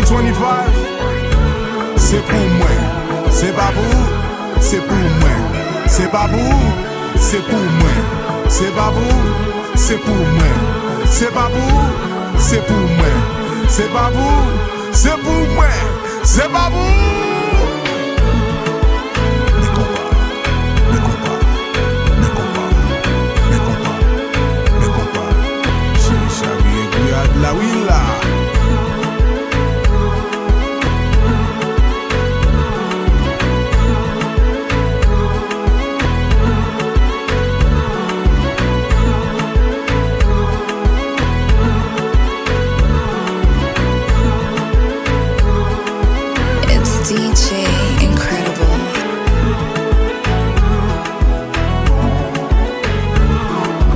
2025, c'est pour moi, c'est pas vous, c'est pour moi, c'est pas vous, c'est pour moi, c'est pas vous, c'est pour moi, c'est pas vous, c'est pour moi, c'est pas vous, c'est pour moi, c'est pas vous.